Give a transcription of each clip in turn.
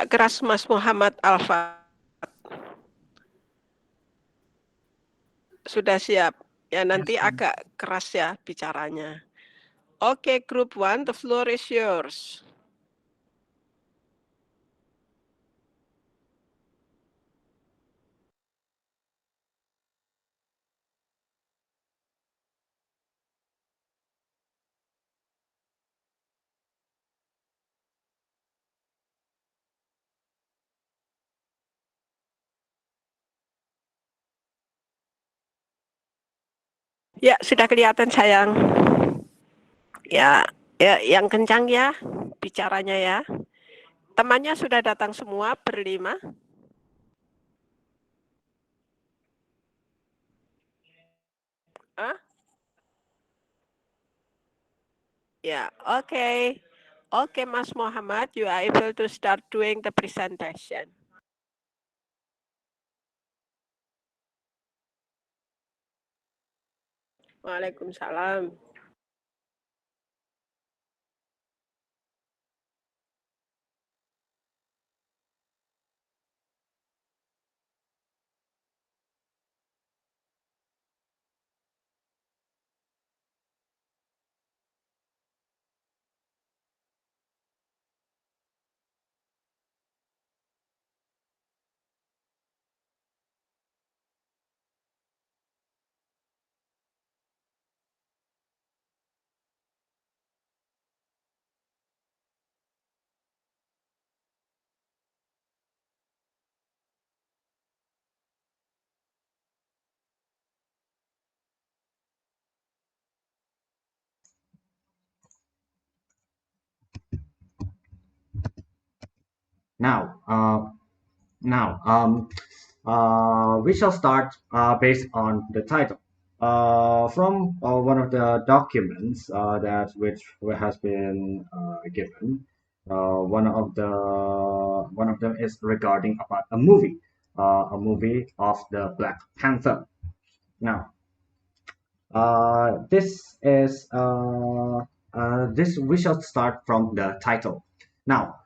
Agak keras Mas Muhammad Alfa. Sudah siap. Ya nanti agak keras ya bicaranya. Oke, Group 1, the floor is yours. Ya, sudah kelihatan sayang. Ya, yang kencang ya bicaranya ya. Temannya sudah datang semua berlima. Huh? Ya, oke. Oke, Mas Muhammad, you are able to start doing the presentation. Waalaikumsalam. Now, we shall start based on the title. From one of the documents that which has been given, one of them is regarding about a movie of the Black Panther. Now, this we shall start from the title. Now,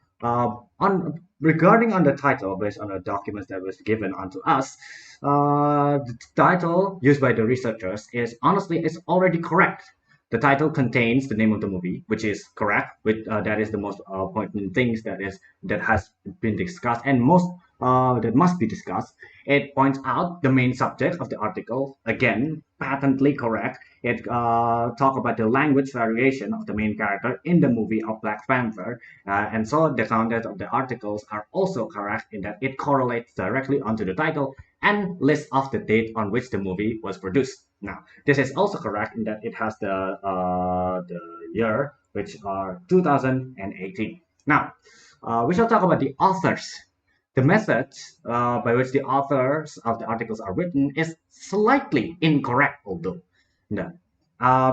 on regarding on the title, based on the documents that was given unto us, the title used by the researchers is honestly it's already correct. The title contains the name of the movie, which is correct. Which that is the most important things that has been discussed and most that must be discussed. It points out the main subject of the article, again, patently correct. It talk about the language variation of the main character in the movie of Black Panther, and so the content of the articles are also correct in that it correlates directly onto the title and lists off the date on which the movie was produced. Now, this is also correct in that it has the year, which are 2018. Now, we shall talk about the authors. The method by which the authors of the articles are written is slightly incorrect, although. No.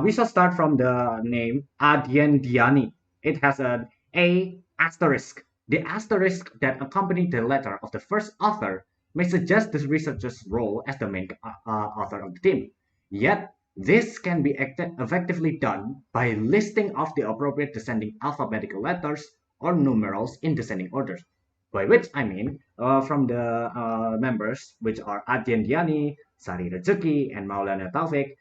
We shall start from the name Adyendiani. It has an A asterisk. The asterisk that accompanied the letter of the first author may suggest the researcher's role as the main author of the team. Yet, this can be effectively done by listing off the appropriate descending alphabetical letters or numerals in descending orders. By which I mean from the members, which are Adyen Diani, Sari Rezuki, and Maulana Taufik,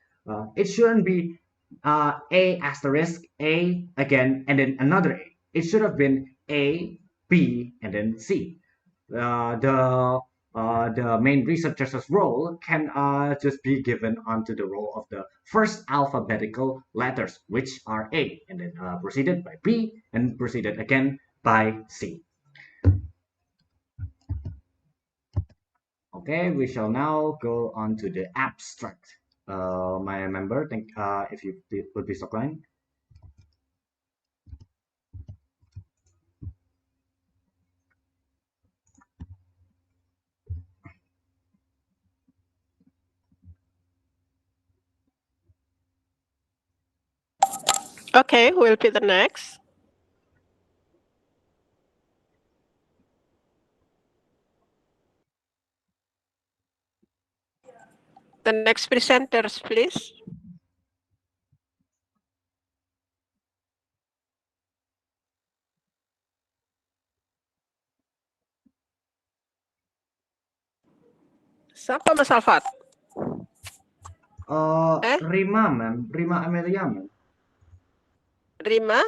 it shouldn't be A asterisk, A again, and then another A. It should have been A, B, and then C. The main researcher's role can just be given onto the role of the first alphabetical letters, which are A, and then proceeded by B, and proceeded again by C. Okay, we shall now go on to the abstract. My member, if you would be so kind. Okay, who will be the next? The next presenters, please. Siapa Mas Alfat? Eh, Rima, ma'am. Rima Amelia, ma'am. Rima,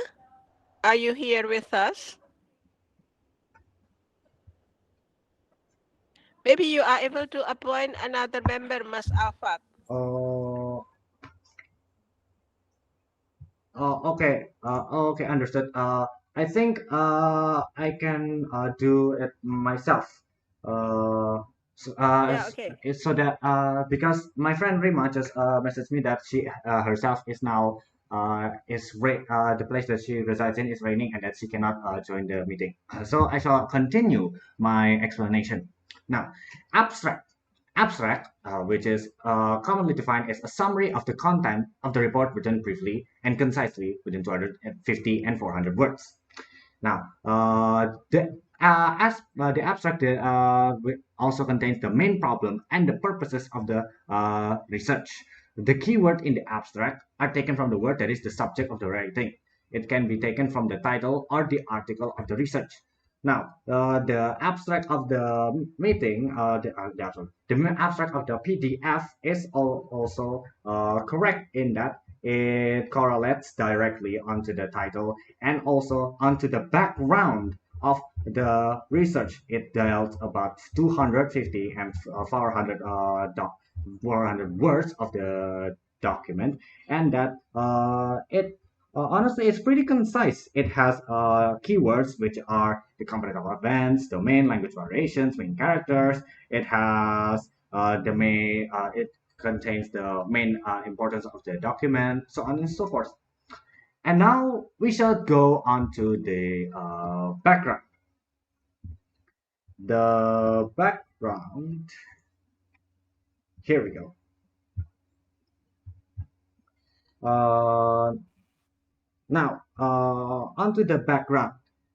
are you here with us? Maybe you are able to appoint another member, Mas Alfat. Oh, okay. Okay, understood. I think I can do it myself. So, Yeah, okay. so that because my friend Rima just messaged me that she herself is now the place that she resides in is raining and that she cannot join the meeting. So I shall continue my explanation. Now, abstract. Abstract, which is commonly defined as a summary of the content of the report written briefly and concisely within 250 and 400 words. Now, the abstract also contains the main problem and the purposes of the research. The keyword in the abstract are taken from the word that is the subject of the writing. It can be taken from the title or the article of the research. Now, the abstract of the meeting, the abstract of the PDF is also correct in that it correlates directly onto the title and also onto the background of the research. It dealt about 250 and 400 words of the document, and that it honestly it's pretty concise. It has keywords which are the component of events, domain, language variations, main characters. It has the main it contains the main importance of the document, so on and so forth. And now we shall go on to the background. The background, here we go. Uh, Now, onto the background.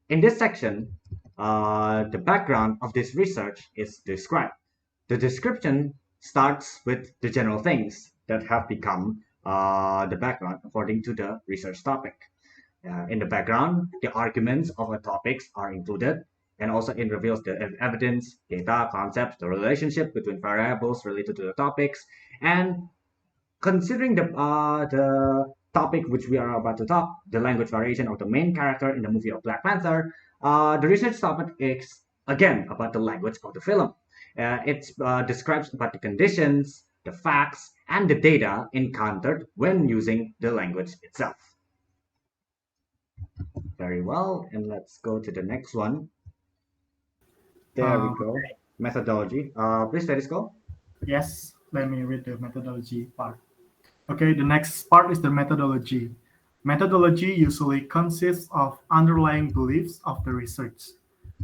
In this section, the background of this research is described. The description starts with the general things that have become the background according to the research topic. In the background, the arguments of the topics are included, and also it reveals the evidence, data, concepts, the relationship between variables related to the topics, and considering the topic which we are about to talk, the language variation of the main character in the movie of Black Panther, the research topic is again about the language of the film. It describes about the conditions, the facts, and the data encountered when using the language itself. Very well, and let's go to the next one. There we go. Okay. Methodology. Please let us go. Yes, let me read the methodology part. Okay, the next part is the methodology. Methodology usually consists of underlying beliefs of the research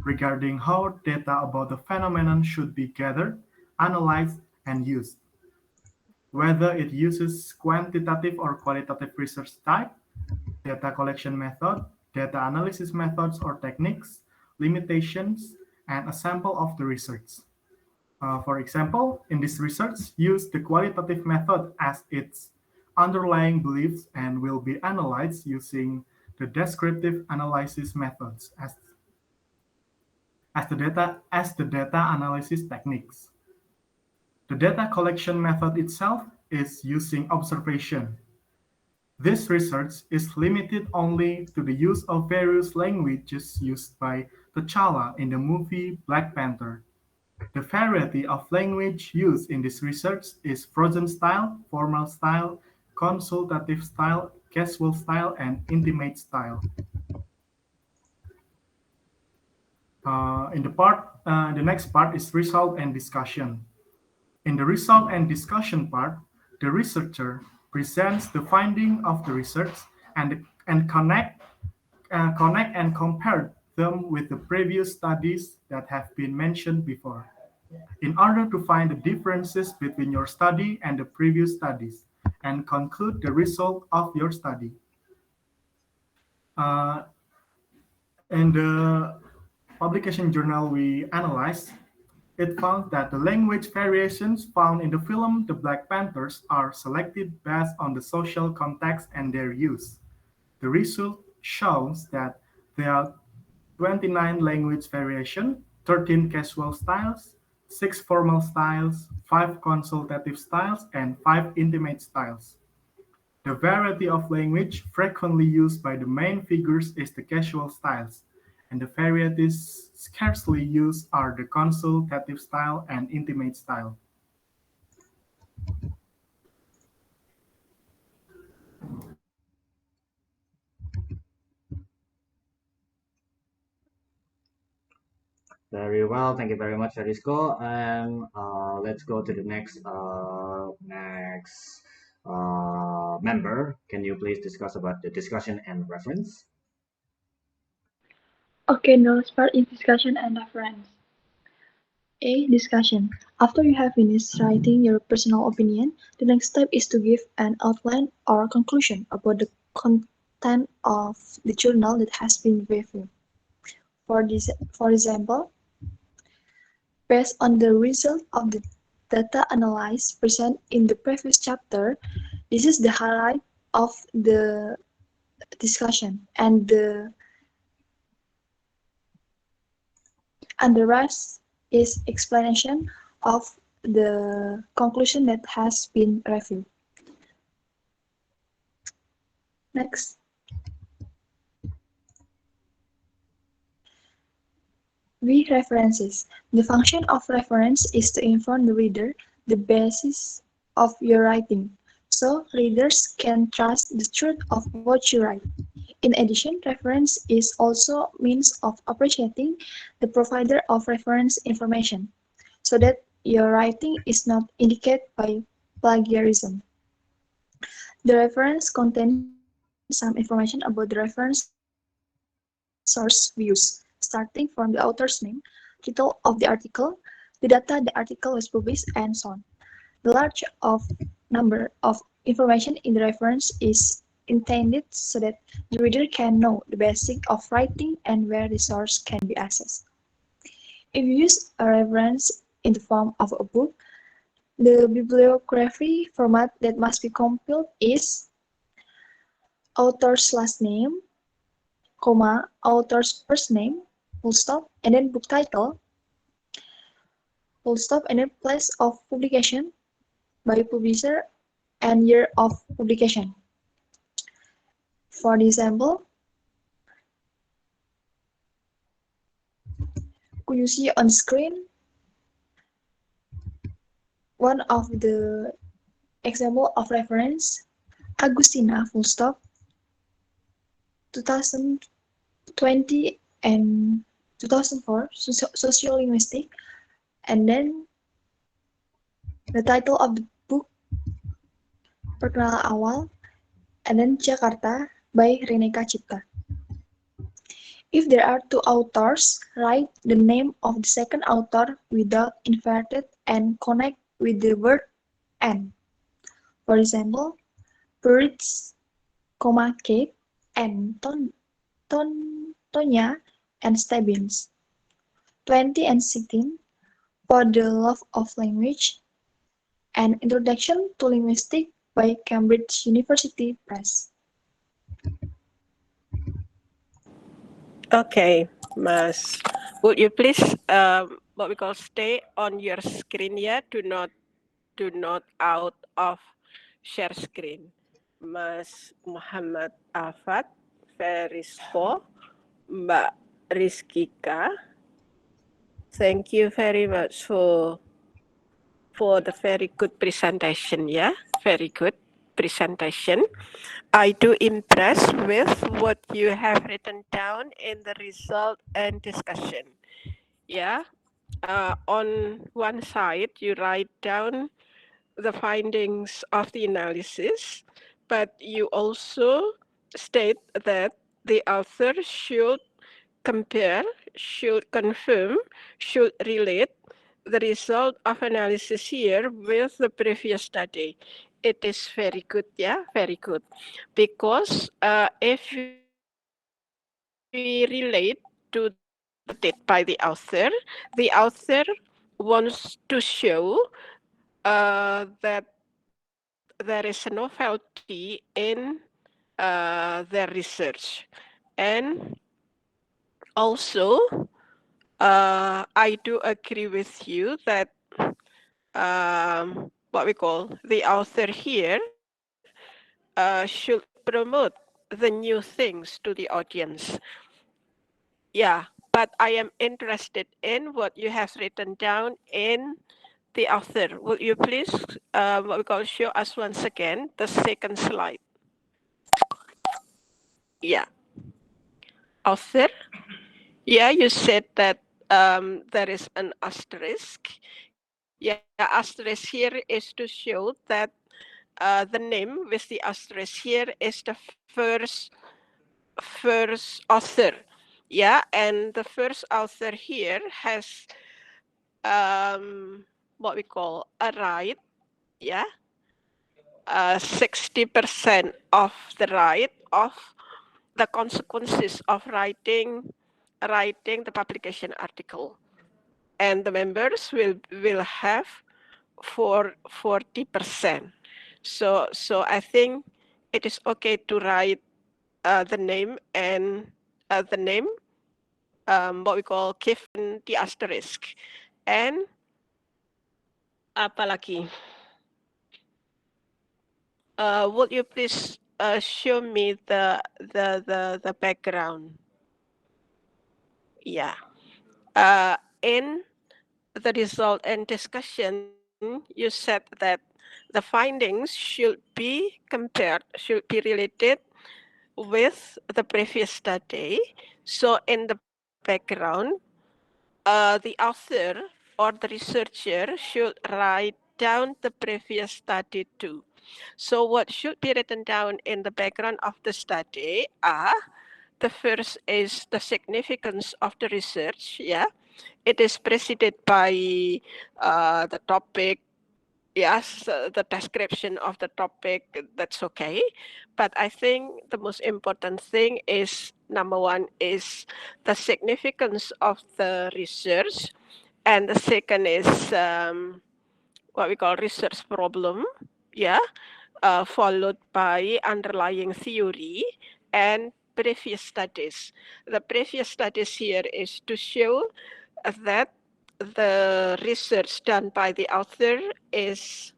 regarding how data about the phenomenon should be gathered, analyzed, and used. Whether it uses quantitative or qualitative research type, data collection method, data analysis methods or techniques, limitations, and a sample of the research. For example, in this research, use the qualitative method as its underlying beliefs and will be analyzed using the descriptive analysis methods as the data analysis techniques. The data collection method itself is using observation. This research is limited only to the use of various languages used by T'Challa in the movie Black Panther. The variety of language used in this research is frozen style, formal style, consultative style, casual style, and intimate style. The next part is result and discussion. In the result and discussion part, the researcher presents the finding of the research and connect and compare them with the previous studies that have been mentioned before. In order to find the differences between your study and the previous studies and conclude the result of your study. Uh, in the publication journal we analyzed, it found that the language variations found in the film The Black Panthers are selected based on the social context and their use. The result shows that there are 29 language variations, 13 casual styles, 6 formal styles, 5 consultative styles, and 5 intimate styles. The variety of language frequently used by the main figures is the casual styles, and the varieties scarcely used are the consultative style and intimate style. Very well, thank you very much, Arisco. And let's go to the next member. Can you please discuss about the discussion and reference? Okay, now let's start in discussion and reference. A. Discussion. After you have finished writing your personal opinion, the next step is to give an outline or conclusion about the content of the journal that has been reviewed. For example, based on the result of the data analyzed present in the previous chapter, this is the highlight of the discussion, and the rest is explanation of the conclusion that has been reviewed. Next. V. References. The function of reference is to inform the reader the basis of your writing, so readers can trust the truth of what you write. In addition, reference is also means of appreciating the provider of reference information, so that your writing is not indicated by plagiarism. The reference contains some information about the reference source we use, starting from the author's name, title of the article, the data the article was published, and so on. The number of information in the reference is intended so that the reader can know the basics of writing and where the source can be accessed. If you use a reference in the form of a book, the bibliography format that must be compiled is author's last name, comma, author's first name, full stop, and then book title, full stop, and then place of publication by publisher and year of publication. For example, could you see on screen one of the example of reference, Agustina, full stop, 2020 and 2004, Sociolinguistics, and then the title of the book, Perkenalan Awal, and then Jakarta by Reneka Cipta. If there are two authors, write the name of the second author without inverted and connect with the word and. For example, Birds, Cape, and Tonya and Stebbins. 20 and 16, For the Love of Language, An Introduction to Linguistics by Cambridge University Press. Okay, Mas, would you please what we call stay on your screen ya? Do not out of share screen. Mas Muhammad Afat, Ferispo, Mbak Rizkika, thank you very much for the very good presentation. Yeah, very good presentation. I do impressed with what you have written down in the result and discussion. Yeah, on one side you write down the findings of the analysis, but you also state that the author should compare, should confirm, should relate the result of analysis here with the previous study. It is very good, yeah, very good. Because if we relate to it by the author wants to show that there is a novelty in their research. And also, I do agree with you that what we call the author here should promote the new things to the audience. Yeah, but I am interested in what you have written down in the author. Will you please, what we call, show us once again the second slide? Yeah, author. Yeah, you said that there is an asterisk. Yeah, asterisk here is to show that the name with the asterisk here is the first author. Yeah, and the first author here has what we call a right. Yeah, 60% of the right of the consequences of writing the publication article, and the members will have for 40%. So I think it is okay to write the name and the name what we call given the asterisk, and apalagi. Would you please show me the background? Yeah. In the result and discussion, you said that the findings should be compared, should be related with the previous study. So in the background, the author or the researcher should write down the previous study too. So what should be written down in the background of the study are, the first is the significance of the research. Yeah, it is preceded by the topic. Yes, the description of the topic, that's okay. But I think the most important thing is, number one is the significance of the research. And the second is what we call research problem. Yeah, followed by underlying theory and previous studies. The previous studies here is to show that the research done by the author is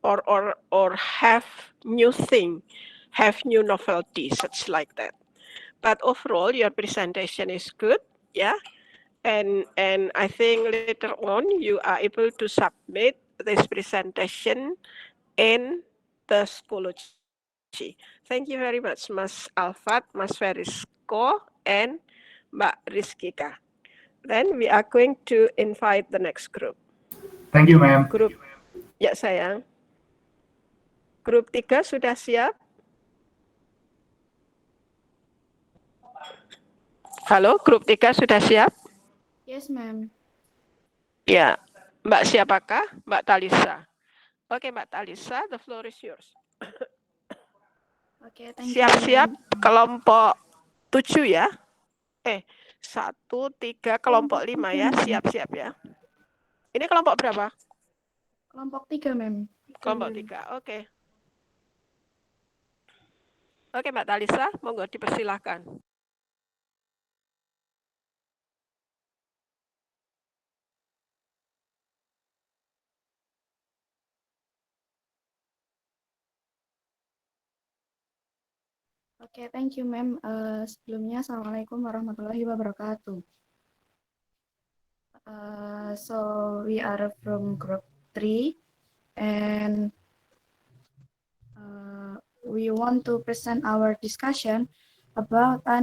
or have new thing, have new novelty, such like that. But overall, your presentation is good, yeah. And I think later on you are able to submit this presentation in the Schoology. Thank you very much, Mas Alfat, Mas Verisko, and Mbak Rizkika. Then we are going to invite the next group. Thank you, ma'am. Grup, ya sayang. Grup 3 sudah siap? Halo, grup 3 sudah siap? Yes, ma'am. Ya, Mbak siapakah? Mbak Talisa. Oke, Mbak Talisa, the floor is yours. Okay, thank you, Siap-siap ma'am. kelompok 7 ya. 1, 3, kelompok 5 ya. Siap-siap ya. Ini kelompok berapa? Kelompok 3, ma'am. Kelompok 3, oke. Oke, Mbak Talisa, monggo dipersilahkan. Oke, thank you, ma'am. Sebelumnya, Assalamualaikum warahmatullahi wabarakatuh. So, we are from group 3, and we want to present our discussion about a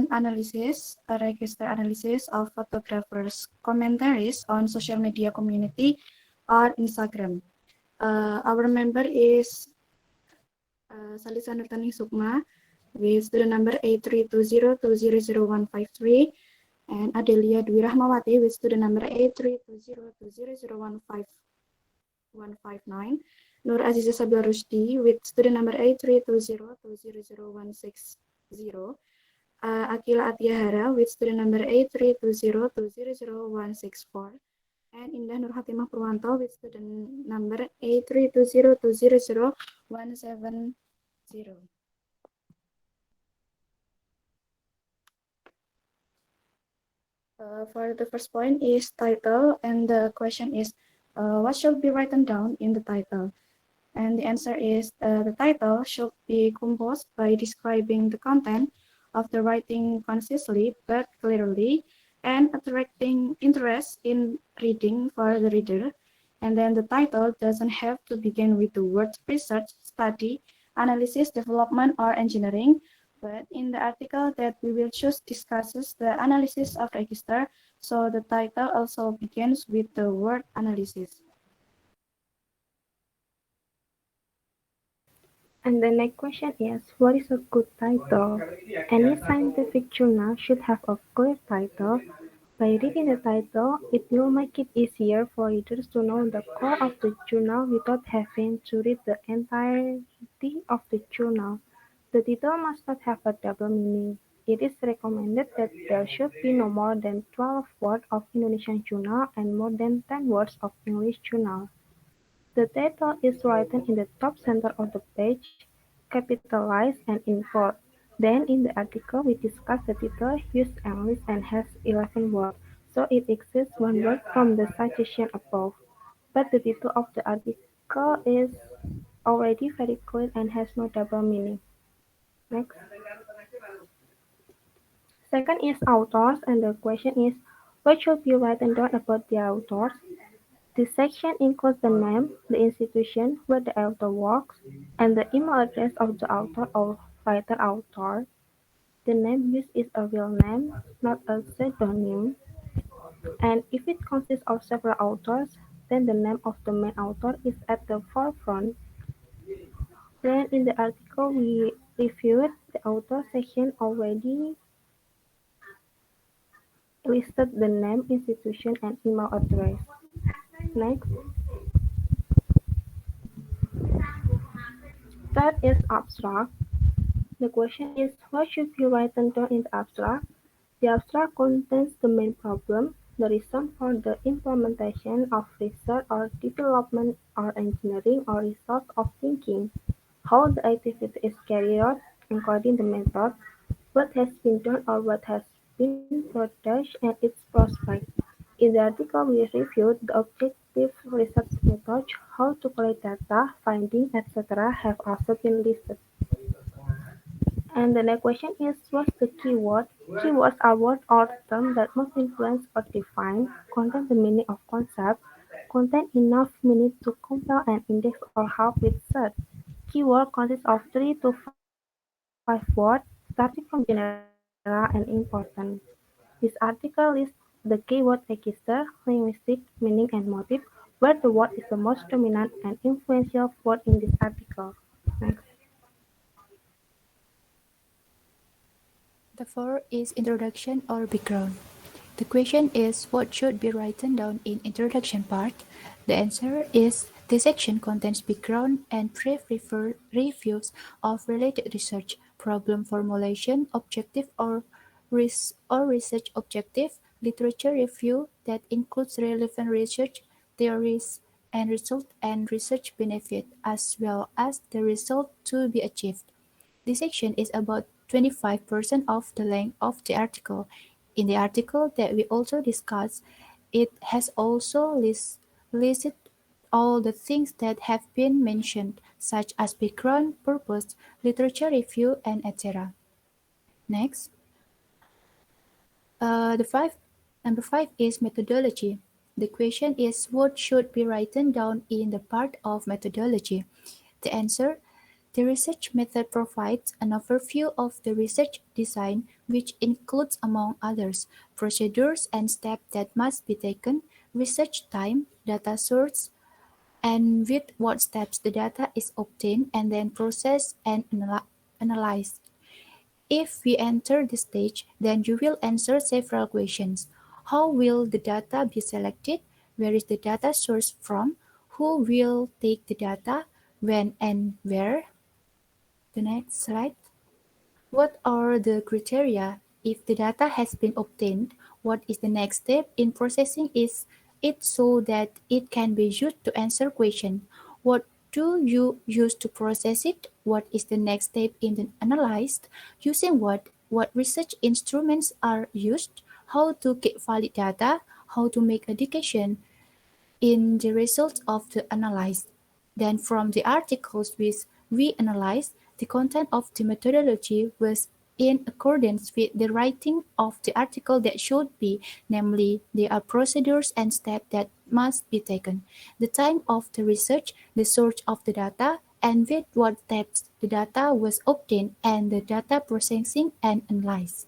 register analysis of photographers' commentaries on social media community or Instagram. Our member is Salisa Nurtani Sukma with student number A320200153, and Adelia Dwi Rahmawati with student number A320200159, Nur Aziza Sabila Rusdi with student number A320200160, Akila Atiyahara with student number A320200164, and Indah Nur Hatimah Purwanto with student number A320200170. For the first point is title, and the question is, what should be written down in the title? And the answer is the title should be composed by describing the content of the writing concisely but clearly and attracting interest in reading for the reader. And then the title doesn't have to begin with the words research, study, analysis, development, or engineering. But in the article that we will choose discusses the analysis of register, so the title also begins with the word analysis. And the next question is, what is a good title? Any scientific journal should have a clear title. By reading the title, it will make it easier for readers to know the core of the journal without having to read the entirety of the journal. The title must not have a double meaning. It is recommended that there should be no more than 12 words of Indonesian journal and more than 10 words of English journal. The title is written in the top center of the page, capitalized and in bold. Then in the article we discuss the title uses English and has 11 words, so it exists one word from the citation above. But the title of the article is already very clear and has no double meaning. Next. Second is authors, and the question is, what should be written down about the authors? This section includes the name, the institution where the author works, and the email address of the author or writer-author. The name used is a real name, not a pseudonym, and if it consists of several authors, then the name of the main author is at the forefront. Then in the article we reviewed, the author section already listed the name, institution, and email address. Next. Third is abstract. The question is, what should be written down in the abstract? The abstract contains the main problem, the reason for the implementation of research or development or engineering or result of thinking, how the activity is carried out, including the method, what has been done or what has been produced, and its prospect. In the article we reviewed the objective research method, how to collect data, findings, etc. have also been listed. And the next question is, what's the keyword? Keywords are words or terms that must influence or define, contain the meaning of concept, contain enough meaning to compel an index or help with search. Keyword consists of 3 to 5 words, starting from general and important. This article lists the keyword register, linguistic, meaning, and motive, where the word is the most dominant and influential word in this article. Next. The fourth is introduction or background. The question is what should be written down in introduction part. The answer is this section contains background and brief reviews of related research, problem formulation, objective or research objective, literature review that includes relevant research, theories, and result and research benefit, as well as the result to be achieved. This section is about 25% of the length of the article. In the article that we also discussed, it has also listed all the things that have been mentioned, such as background, purpose, literature review, and etc. Next, the number five is methodology. The question is what should be written down in the part of methodology. The answer: the research method provides an overview of the research design, which includes, among others, procedures and steps that must be taken, research time, data source, and with what steps the data is obtained and then processed and analyzed. If we enter this stage, then you will answer several questions. How will the data be selected? Where is the data source from? Who will take the data? When and where? The next slide. What are the criteria? If the data has been obtained, what is the next step in processing it so that it can be used to answer questions? What do you use to process it? What is the next step in the analyzed? Using what? What research instruments are used? how to get valid data, how to make education in the results of the analysis. Then from the articles which we analyzed, the content of the methodology was in accordance with the writing of the article that should be, namely, there are procedures and steps that must be taken, the time of the research, the source of the data, and with what steps the data was obtained, and the data processing and analysis.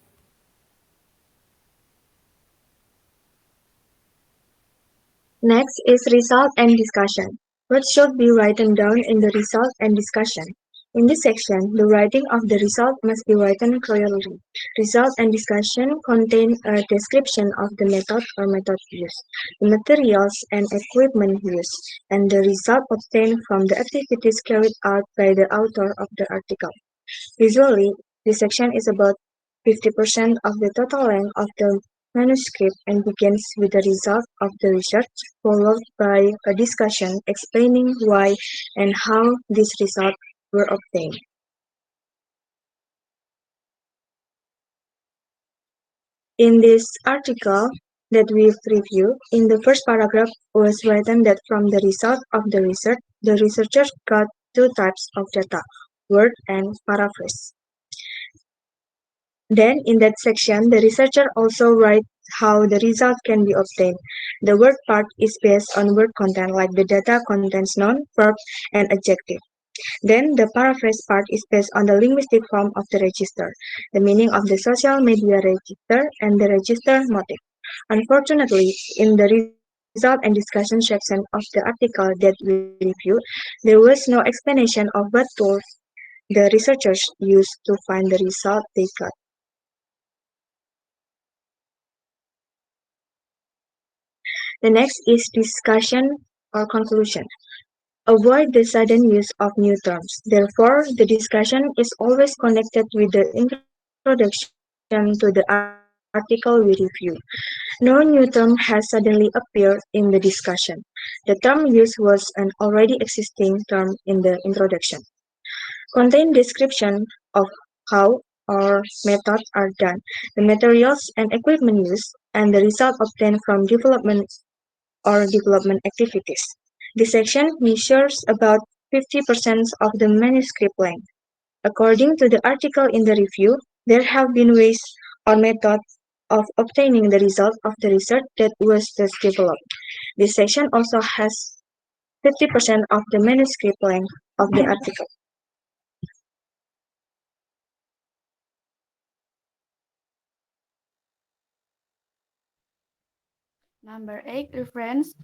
Next is result and discussion. What should be written down in the result and discussion? In this section, the writing of the result must be written clearly. Result and discussion contain a description of the method or method used, the materials and equipment used, and the result obtained from the activities carried out by the author of the article. Usually, this section is about 50% of the total length of the manuscript and begins with the result of the research, followed by a discussion explaining why and how these results were obtained. In this article that we've reviewed, in the first paragraph was written that from the result of the research, the researchers got two types of data, word and paraphrase. Then, in that section, the researcher also writes how the result can be obtained. The word part is based on word content, like the data contains noun, verb, and adjective. Then, the paraphrase part is based on the linguistic form of the register, the meaning of the social media register, and the register motif. Unfortunately, in the result and discussion section of the article that we reviewed, there was no explanation of what tools the researchers used to find the result they got. The next is discussion or conclusion. Avoid the sudden use of new terms. Therefore, the discussion is always connected with the introduction to the article we review. No new term has suddenly appeared in the discussion. The term used was an already existing term in the introduction. Contain description of how or methods are done, the materials and equipment used, and the result obtained from development or development activities. This section measures about 50% of the manuscript length. According to the article in the review, there have been ways or methods of obtaining the result of the research that was just developed. This section also has 50% of the manuscript length of the article. Number 8, reference.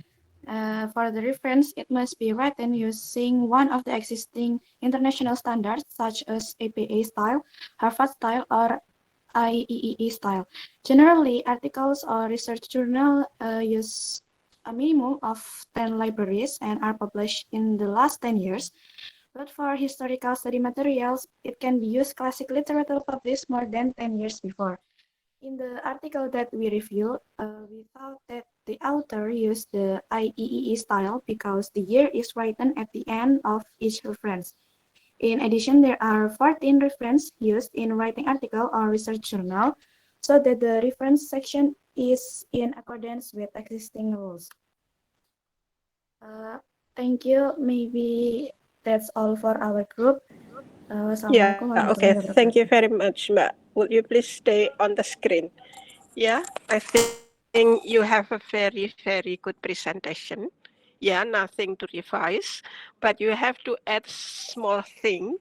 For the reference, it must be written using one of the existing international standards, such as APA style, Harvard style, or IEEE style. Generally, articles or research journals use a minimum of 10 libraries and are published in the last 10 years. But for historical study materials, it can be used classic literature published more than 10 years before. In the article that we reviewed, we thought that the author used the IEEE style because the year is written at the end of each reference. In addition, there are 14 references used in writing article or research journal, so that the reference section is in accordance with existing rules. Thank you. Maybe that's all for our group. Wassalamualaikum Yeah, okay. warahmatullahi Thank you wabarakatuh. very much, Mbak. Would you please stay on the screen? Yeah, I think you have a very, very good presentation. Yeah, nothing to revise, but you have to add small thing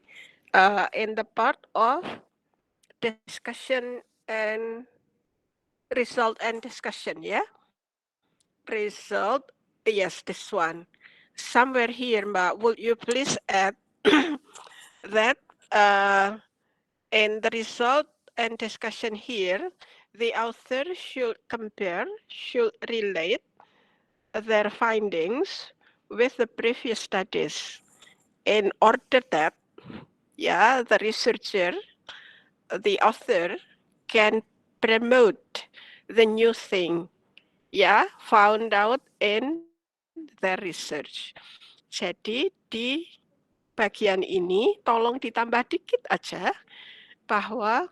in the part of discussion and result and discussion. Yeah, result. Yes, this one. Somewhere here, Mbak, would you please add that in the result and discussion here, the author should compare, should relate their findings with the previous studies in order that, yeah, the researcher, the author can promote the new thing, yeah, found out in their research. Jadi di bagian ini tolong ditambah dikit aja bahwa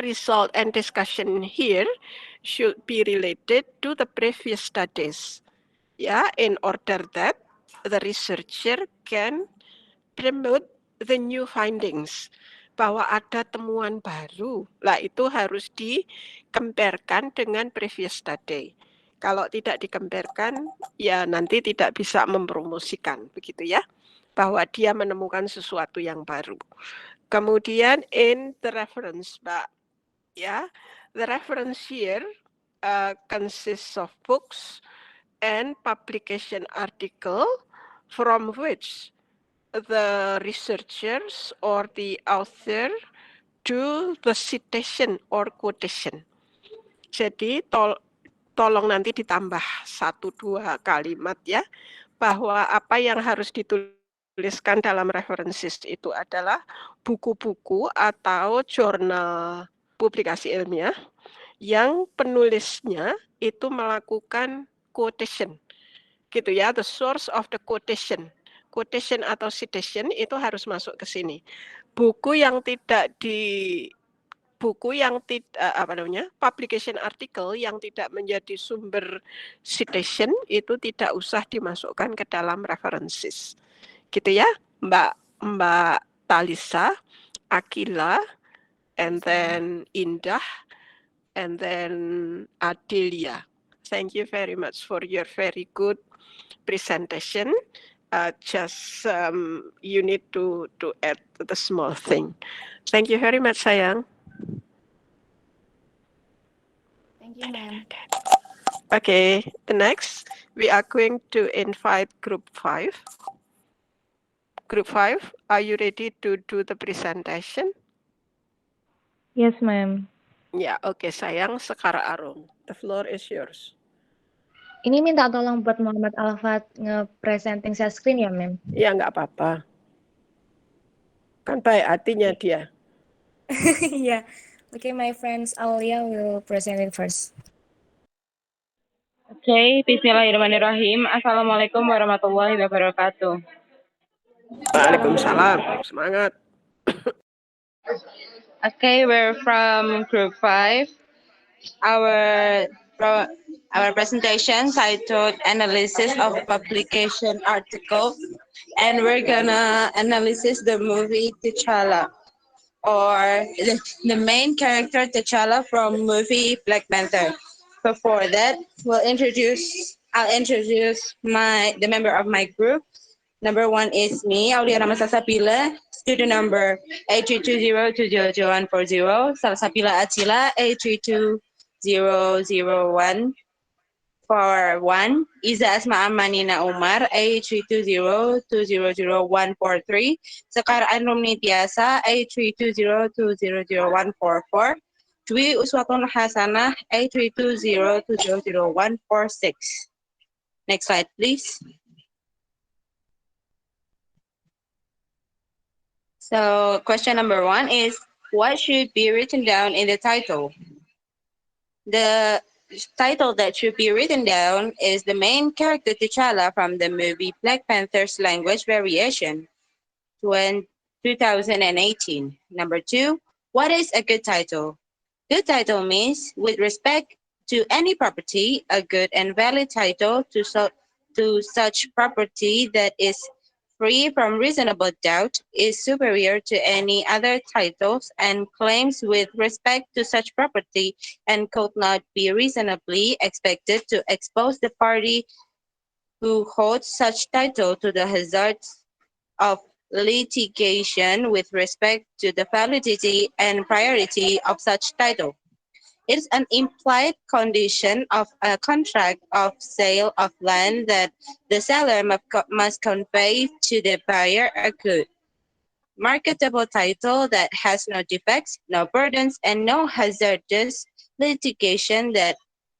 result and discussion here should be related to the previous studies. Ya, in order that the researcher can promote the new findings, bahwa ada temuan baru. Lah itu harus dikemperkan dengan previous study. Kalau tidak dikemperkan, ya nanti tidak bisa mempromosikan, begitu ya, bahwa dia menemukan sesuatu yang baru. Kemudian in the reference, Mbak, ya, the reference here consists of books and publication article from which the researchers or the author do the citation or quotation. Jadi tolong nanti ditambah 1-2 kalimat ya, bahwa apa yang harus dituliskan dalam references itu adalah buku-buku atau jurnal publikasi ilmiah yang penulisnya itu melakukan quotation, gitu ya, the source of the quotation atau citation itu harus masuk ke sini. Buku yang tidak publication article yang tidak menjadi sumber citation itu tidak usah dimasukkan ke dalam references. Gitu ya, Mbak Talisa, Akila, and then Indah, and then Adelia. Thank you very much for your very good presentation. You need to add the small thing. Thank you very much, sayang. Thank you, ma'am. Okay, the next we are going to invite group 5. Group 5, are you ready to do the presentation? Yes, ma'am. Ya, oke, sayang, Sekar Arung. The floor is yours. Ini minta tolong buat Muhammad Alfat nge-presenting share screen ya, ma'am? Ya, nggak apa-apa. Kan baik hatinya dia. Yeah. Okay, my friends, Aulia will present it first. Okay, bismillahirrahmanirrahim. Assalamualaikum warahmatullahi wabarakatuh. Waalaikumsalam. Semangat. Okay, we're from group 5. Our presentation titled Analysis of Publication Article, and we're gonna analysis the movie T'Challa, or the main character T'Challa from movie Black Panther. Before that, I'll introduce the member of my group. Number 1 is me, Aulia Rama Salsabila, student number A320200140, Salsabila Atila, A3200141, Iza Asma Amanina Umar, A320200143, Sekar Anrumni Tiasa, A320200144, Dwi Uswatun Hasanah, A320200146. Next slide, please. So question number 1 is, what should be written down in the title? The title that should be written down is the main character T'Challa from the movie Black Panther's language variation, 2018. Number 2, what is a good title? Good title means, with respect to any property, a good and valid title to such property that is free from reasonable doubt, is superior to any other titles and claims with respect to such property, and could not be reasonably expected to expose the party who holds such title to the hazards of litigation with respect to the validity and priority of such title. It is an implied condition of a contract of sale of land that the seller must convey to the buyer a good, marketable title that has no defects, no burdens, and no hazardous litigation that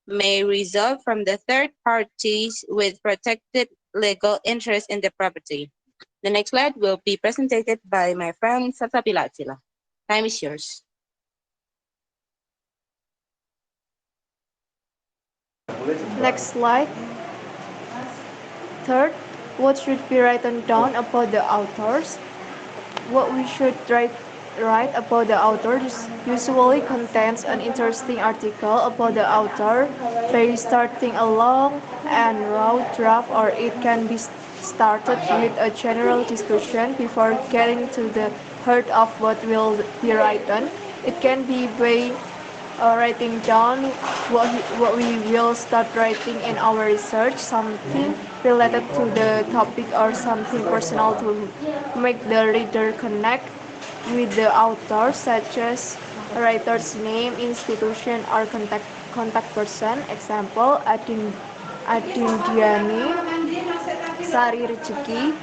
may result from the third parties with protected legal interest in the property. The next slide will be presented by my friend Salsabila Atila. Time is yours. Next slide. Third, what should be written down about the authors? What we should try write about the author usually contains an interesting article about the author, by starting a long and raw draft, or it can be started with a general discussion before getting to the heart of what will be written. It can be by writing down what we will start writing in our research, something related to the topic or something personal to make the reader connect with the author, such as a writer's name, institution, or contact person. Example, Adindiani, Sari Rezeki,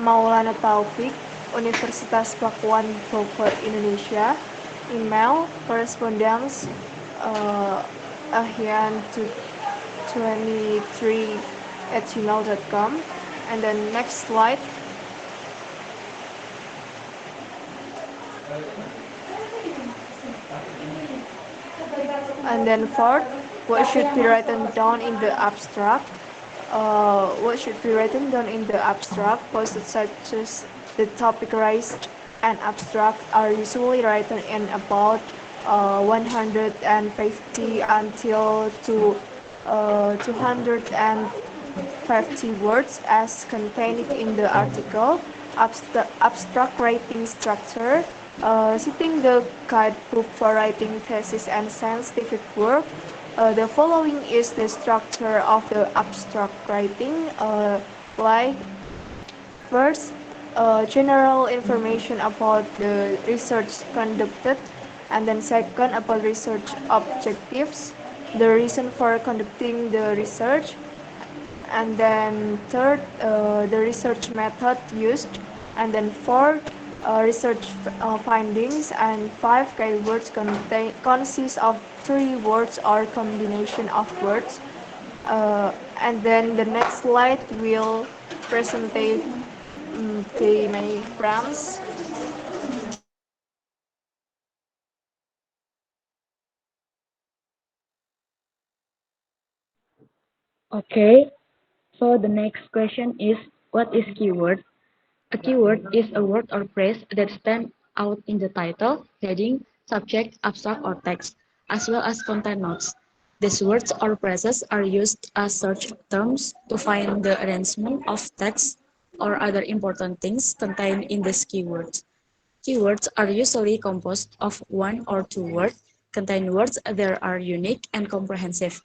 Maulana Taufik, Universitas Pakuan Bogor, Indonesia. Email, correspondence, ahian23@gmail.com. And then next slide. And then fourth, what should be written down in the abstract? What should be written down in the abstract? Posts such as the topic raised and abstract are usually written in about 150 until 250 words as contained in the article. Abstract writing structure, citing the guidebook for writing thesis and scientific work. The following is the structure of the abstract writing, like first, general information about the research conducted, and then second, about research objectives, the reason for conducting the research, and then third, the research method used, and then fourth, research findings, and five keywords consist of three words or combination of words. And then the next slide will present my friends. Okay, so the next question is, what is keyword? A keyword is a word or phrase that stands out in the title, heading, subject, abstract, or text, as well as content notes. These words or phrases are used as search terms to find the arrangement of text or other important things contained in these keywords. Keywords are usually composed of one or two words, contain words that are unique and comprehensive.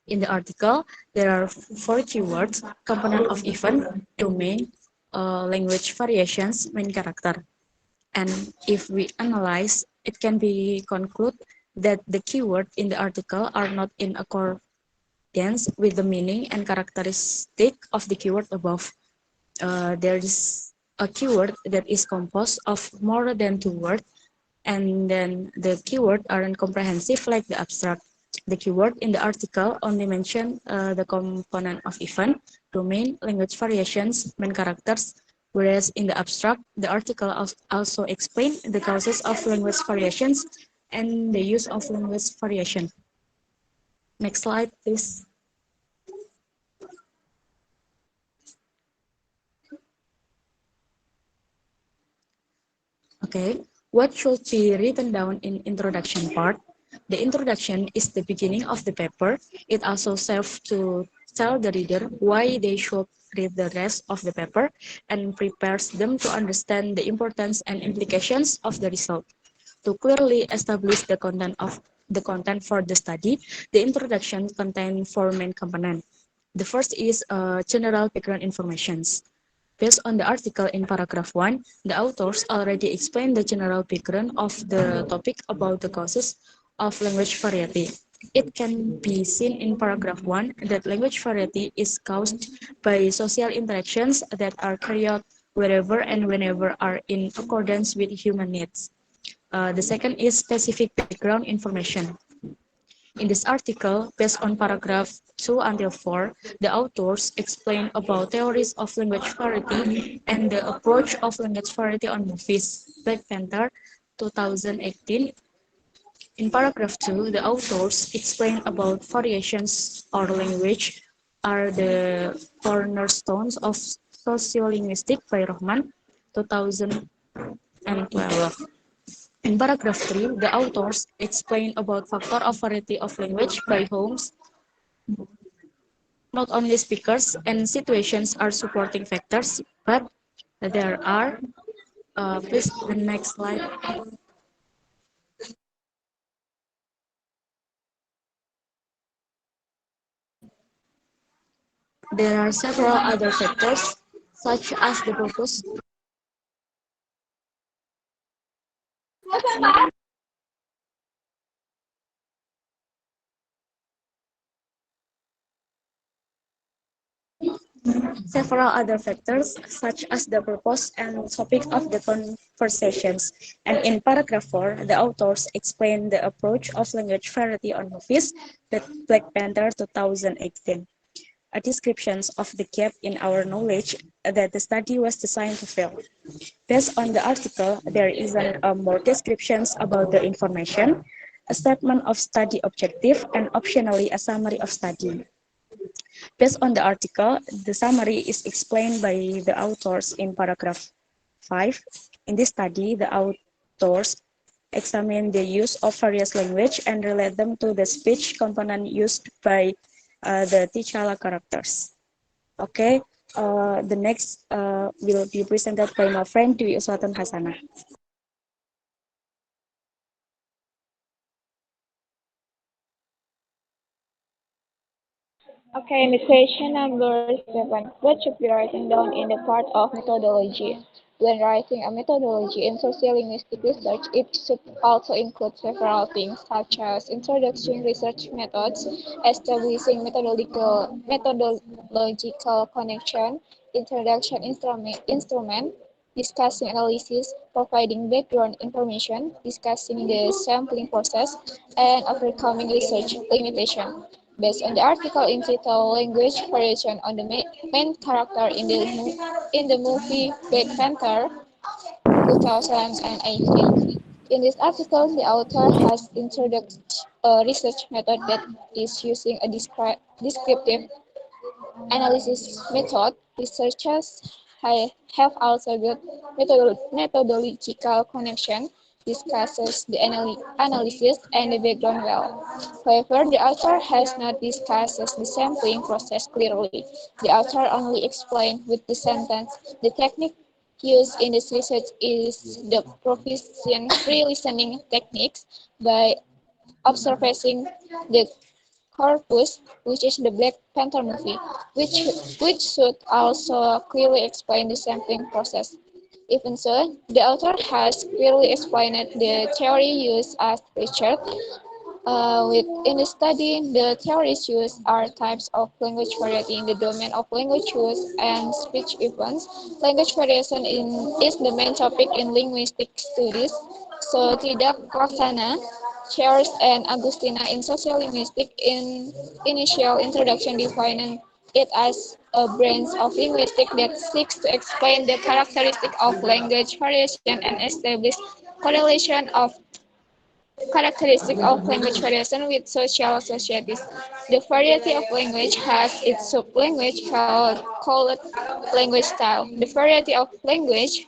In the article, there are four keywords: component of event, domain, language variations, main character. And if we analyze, it can be concluded that the keywords in the article are not in accordance with the meaning and characteristic of the keyword above. There is a keyword that is composed of more than two words, and then the keyword aren't comprehensive like the abstract. The keyword in the article only mention the component of event, domain, language variations, main characters, whereas in the abstract, the article also explain the causes of language variations and the use of language variation. Next slide, please. Okay, what should be written down in introduction part? The introduction is the beginning of the paper. It also serves to tell the reader why they should read the rest of the paper and prepares them to understand the importance and implications of the result. To clearly establish the content for the study, the introduction contains four main components. The first is general background informations. Based on the article in paragraph 1, the authors already explained the general background of the topic about the causes of language variety. It can be seen in paragraph 1 that language variety is caused by social interactions that are carried out wherever and whenever are in accordance with human needs. The second is specific background information. In this article, based on paragraph 2 until 4, the authors explain about theories of language variety and the approach of language variety on movies. Black Panther 2018. In paragraph 2, the authors explain about variations or language are the cornerstones of Sociolinguistics by Rahman 2012. In paragraph 3, the authors explain about factor of variety of language by homes. Not only speakers and situations are supporting factors, but there are, please the next slide. There are several other factors, such as the purpose. Several other factors, such as the purpose and topic of the conversations. And in paragraph 4, the authors explain the approach of language variety on movies, the Black Panther 2018. A description of the gap in our knowledge that the study was designed to fill. Based on the article, there is more descriptions about the information, a statement of study objective, and optionally a summary of study. Based on the article, the summary is explained by the authors in paragraph 5. In this study, the authors examine the use of various language and relate them to the speech component used by the T'Challa characters. Okay, the next will be presented by my friend Dwi Uswatun Hasanah. Okay, the question number 7. What should be written down in the part of methodology? When writing a methodology in sociolinguistic research, it should also include several things such as introducing research methods, establishing methodological connection, introduction instrument, discussing analysis, providing background information, discussing the sampling process, and overcoming research limitation. Based on the article entitled "Language Variation on the Main Character in the Movie Black Panther 2018." In this article, the author has introduced a research method that is using a descriptive analysis method. Researchers have also got methodological connection, discusses the analysis and the background well. However, the author has not discussed the sampling process clearly. The author only explained with the sentence, the technique used in this research is the proficient free listening techniques by observing the corpus, which is the Black Panther movie, which should also clearly explain the sampling process. Even so, the author has clearly explained the theory used as Richard. In the study, the theories used are types of language variety in the domain of language use and speech events. Language variation is the main topic in linguistic studies. So, Tidak Laksana, Charles and Agustina in Sociolinguistics in initial introduction defining it as a branch of linguistics that seeks to explain the characteristic of language variation and establish correlation of characteristic of language variation with social societies. The variety of language has its sub-language called language style. The variety of languages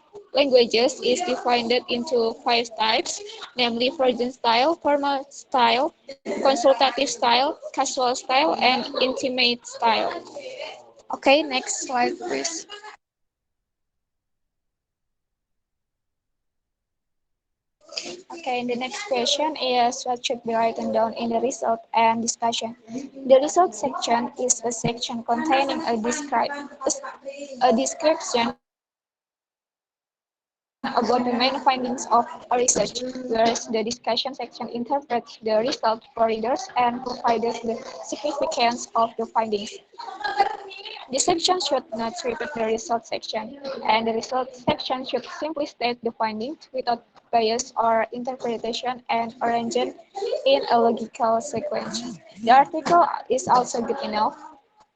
is divided into 5 types, namely virgin style, formal style, consultative style, casual style, and intimate style. Okay, next slide, please. Okay, the next question is what should be written down in the result and discussion. The result section is a section containing a description about the main findings of a research, whereas the discussion section interprets the result for readers and provides the significance of the findings. This section should not repeat the result section, and the result section should simply state the findings without bias or interpretation and arrange it in a logical sequence. The article is also good enough.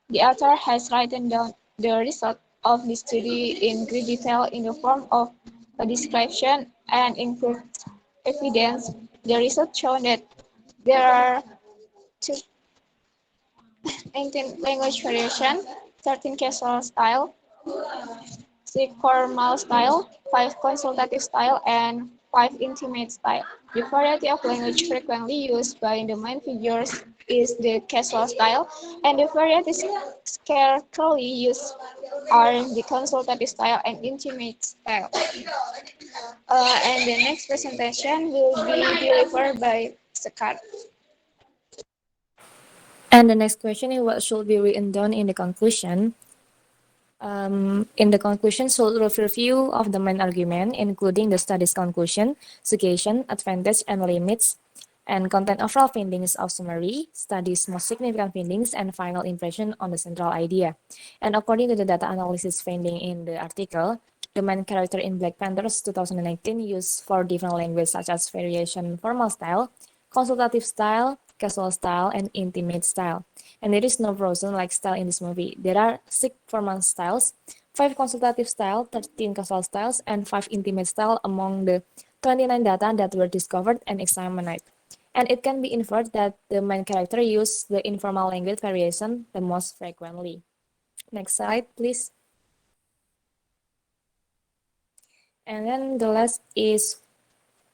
The author has written down the result of the study in great detail in the form of a description and includes evidence. The result shown that there are 19 language variation, 13 casual style, 6 formal style, 5 consultative style, and 5. Intimate style. The variety of language frequently used by the main figures is the casual style, and the varieties scarcely used are the consultative style and intimate style. And the next presentation will be delivered by Sekar. And the next question is what should be written down in the conclusion. In the conclusion, should review of the main argument, including the study's conclusion, suggestion, advantage, and limits, and content overall findings of summary, study's most significant findings, and final impression on the central idea. And according to the data analysis finding in the article, the main character in Black Panthers 2019 used 4 different languages such as variation formal style, consultative style, casual style, and intimate style. And there is no frozen-like style in this movie. There are 6 formal styles, 5 consultative style, 13 casual styles, and 5 intimate style among the 29 data that were discovered and examined. And it can be inferred that the main character used the informal language variation the most frequently. Next slide, please. And then the last is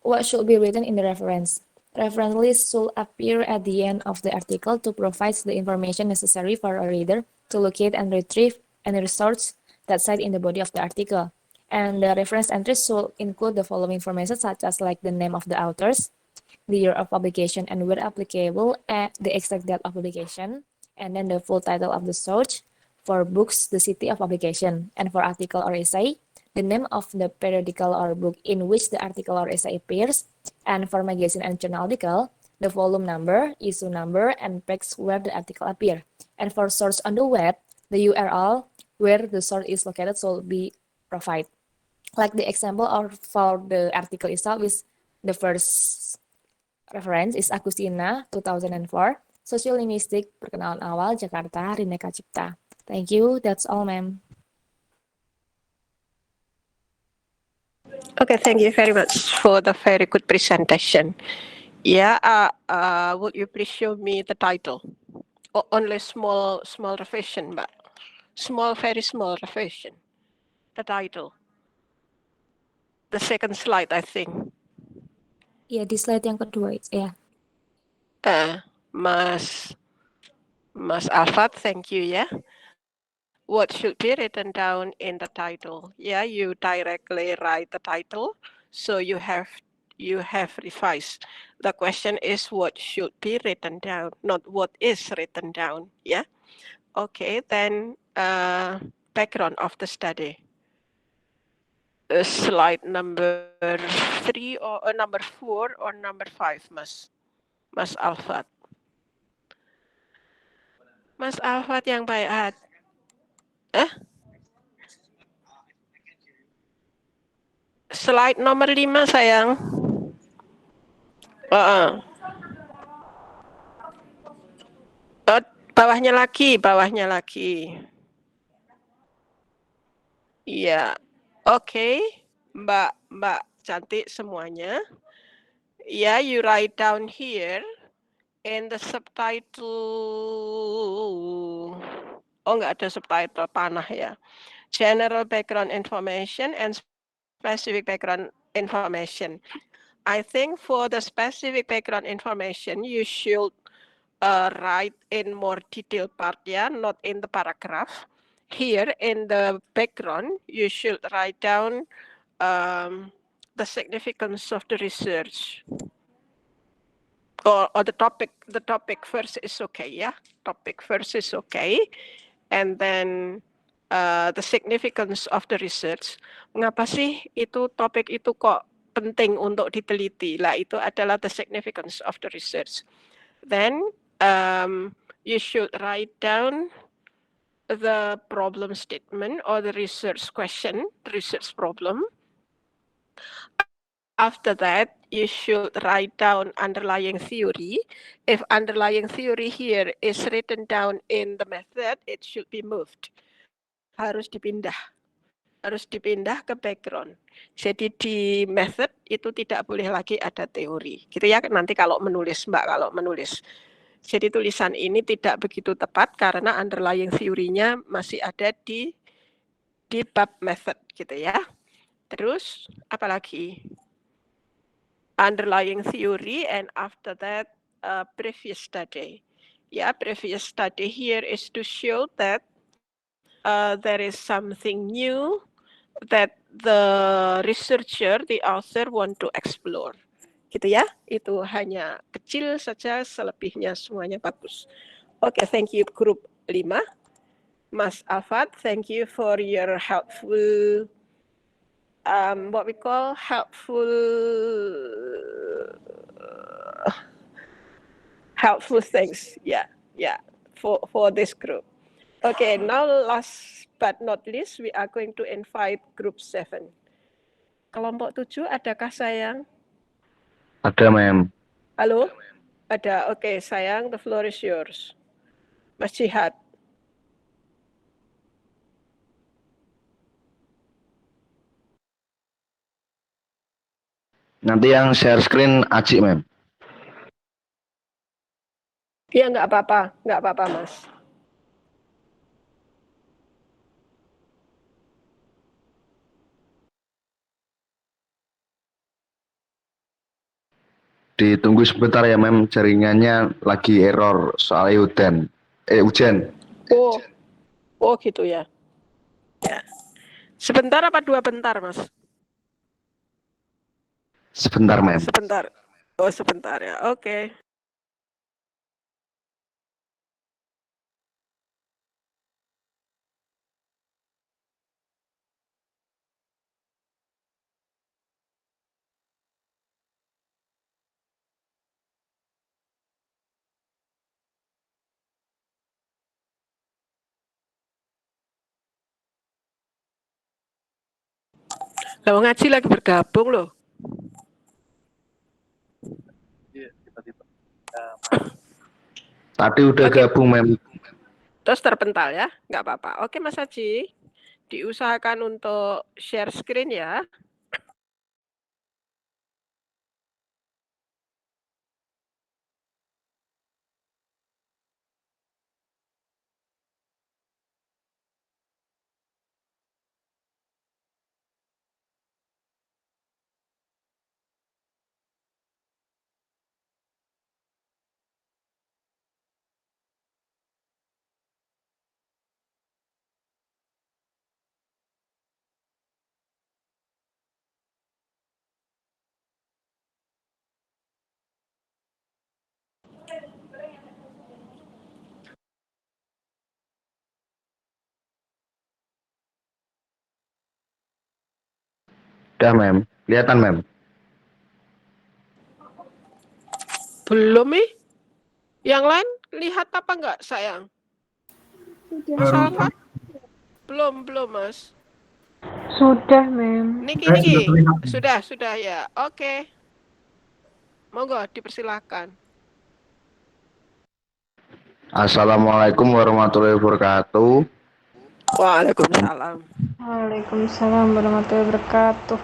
what should be written in the reference. Reference list should appear at the end of the article to provide the information necessary for a reader to locate and retrieve any resource that cite in the body of the article. And the reference entries should include the following information such as like the name of the authors, the year of publication, and where applicable, the exact date of publication, and then the full title of the source. For books, the city of publication, and for article or essay, the name of the periodical or book in which the article or essay appears, and for magazine and journal article, the volume number, issue number, and page where the article appear. And for source on the web, the URL where the source is located should be provided. Like the example or for the article itself is the first reference is Agustina 2004, Sociolinguistics Perkenalan Awal Jakarta Rineka Cipta. Thank you, that's all ma'am. Okay, thank you very much for the very good presentation. Yeah, would you please show me the title? Only small revision, but very small revision. The title. The second slide, I think. Ya, di slide yang kedua, ya. Mas Alfat, thank you, yeah. What should be written down in the title? Yeah, you directly write the title, so you have revised. The question is what should be written down, not what is written down. Yeah. Okay, then background of the study. Slide number 3 or number 4 or number 5, Mas Alfat. Mas Alfat yang baik hati. Slide nomor 5 sayang. Bawahnya lagi. Iya. Oke. Mbak cantik semuanya. Yeah, you write down here in the subtitle. Oh, nggak ada subtitle, panah ya. General background information and specific background information. I think for the specific background information, you should write in more detailed part, yeah, not in the paragraph. Here in the background, you should write down the significance of the research. Or the topic first is okay, yeah. Topic first is okay. And then the significance of the research. Mengapa sih itu topik itu kok penting untuk diteliti? Lah itu adalah the significance of the research. Then you should write down the problem statement or the research question, research problem. After that, you should write down underlying theory. If underlying theory here is written down in the method, it should be moved. Harus dipindah ke background. Jadi di method itu tidak boleh lagi ada teori. Gitu ya, nanti kalau menulis. Jadi tulisan ini tidak begitu tepat karena underlying theory-nya masih ada di bab method gitu ya. Terus apa lagi? underlying theory, and after that, previous study. Yeah, previous study here is to show that there is something new that the researcher, the author want to explore. Gitu ya, itu hanya kecil saja, selebihnya semuanya bagus. Oke, thank you group 5. Mas Afat, thank you for your helpful, what we call helpful things. Yeah, for this group. Okay, now last but not least, we are going to invite group 7. Kelompok 7, adakah sayang? Ada, Ma'am. Halo? Ada, oke sayang, the floor is yours. Mas Jihad. Nanti yang share screen Aci, Ma'am. Iya, nggak apa-apa Mas. Ditunggu sebentar ya, Ma'am. Jaringannya lagi error soalnya hujan. Oh gitu ya. Ya. Sebentar apa 2 bentar, Mas? Sebentar, Ma'am. Sebentar. Oh, sebentar ya. Oke. Lah ngaji lagi bergabung loh. Tadi udah gabung, Ma'am. Terus terpental ya, nggak apa-apa. Oke Mas Haji, diusahakan untuk share screen ya. Udah, Ma'am. Kelihatan, Ma'am. Belum nih? Yang lain lihat apa enggak sayang? Mas Alfa? Belum Mas. Sudah, Mem. Niki. Sudah ya. Oke. Monggo dipersilakan. Assalamualaikum warahmatullahi wabarakatuh. Waalaikumsalam. Waalaikumsalam warahmatullahi wabarakatuh.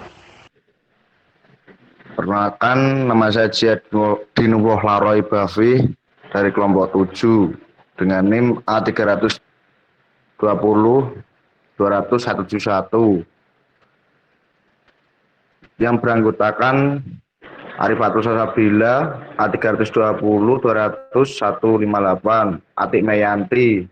Perkenalkan, nama saya Jihad Dinuwoh Laroi Bafi dari kelompok 7 dengan NIM A320 20171 yang beranggotakan Arifatul Sasabila A320 20158 Atik Meyanti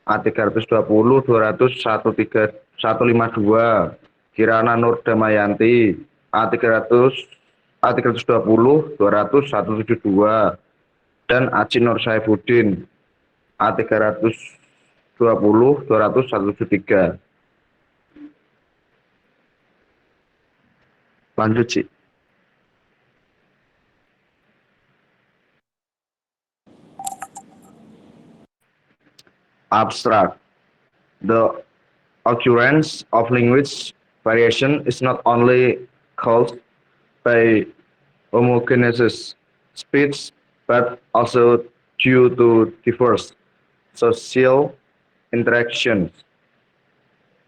A320 2015152 Kirana Nur Damayanti A320 20172 dan Aci Nur Saifuddin A320 20173. Lanjut, Ci. Abstract. The occurrence of language variation is not only caused by homogeneous speech, but also due to diverse social interactions.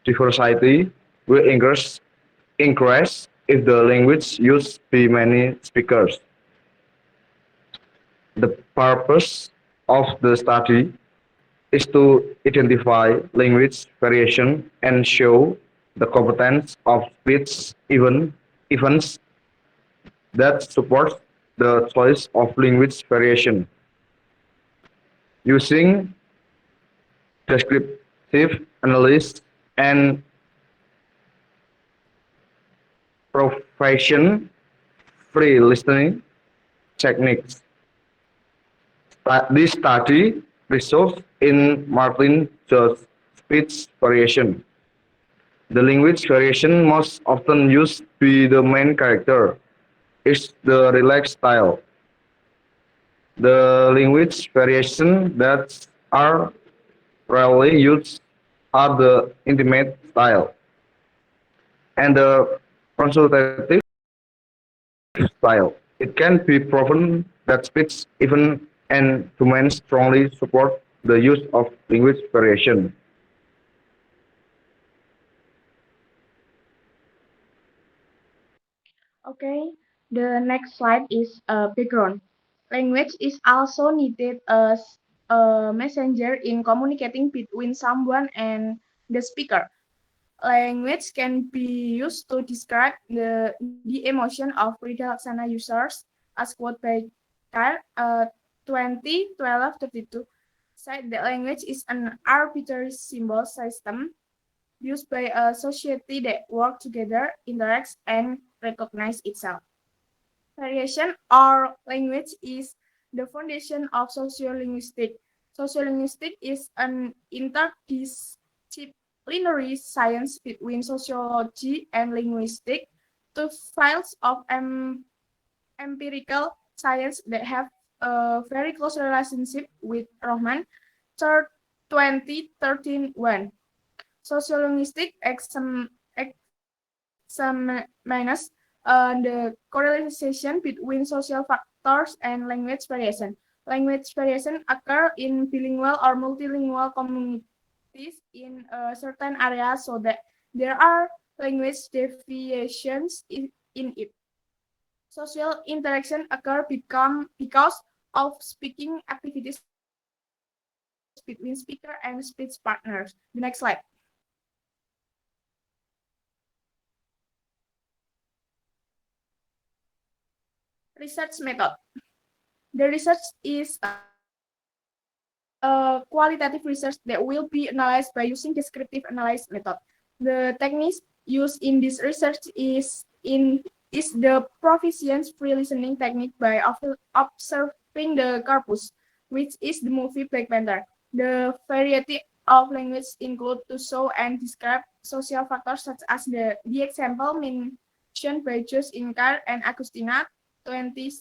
Diversity will increase if the language used by many speakers. The purpose of the study is to identify language variation and show the competence of speech events that supports the choice of language variation. Using descriptive analysis and profession-free listening techniques. This study results in Martin Jones speech variation. The language variation most often used by the main character is the relaxed style. The language variation that are rarely used are the intimate style and the consultative style. It can be proven that speech, even and domains strongly support the use of language variation. Okay, the next slide is background. Language is also needed as a messenger in communicating between someone and the speaker. Language can be used to describe the emotion of Ridaksana users, as quoted by Carl 2012-32, said that language is an arbitrary symbol system used by a society that works together, interacts, and recognizes itself. Variation or language is the foundation of sociolinguistics. Sociolinguistics is an interdisciplinary science between sociology and linguistics, two fields of empirical science that have a very close relationship with Rohman 2013 one. Sociolinguistics examines the correlation between social factors and language variation. Language variation occur in bilingual or multilingual communities in a certain area so that there are language deviations in it. Social interaction occur because of speaking activities between speaker and speech partners. The next slide. Research method. The research is a qualitative research that will be analyzed by using descriptive analysis method. The techniques used in this research is the proficiency free listening technique by observing the corpus, which is the movie Black Panther. The variety of language include to show and describe social factors such as the example mentioned by Josh Inkar and Agustina 20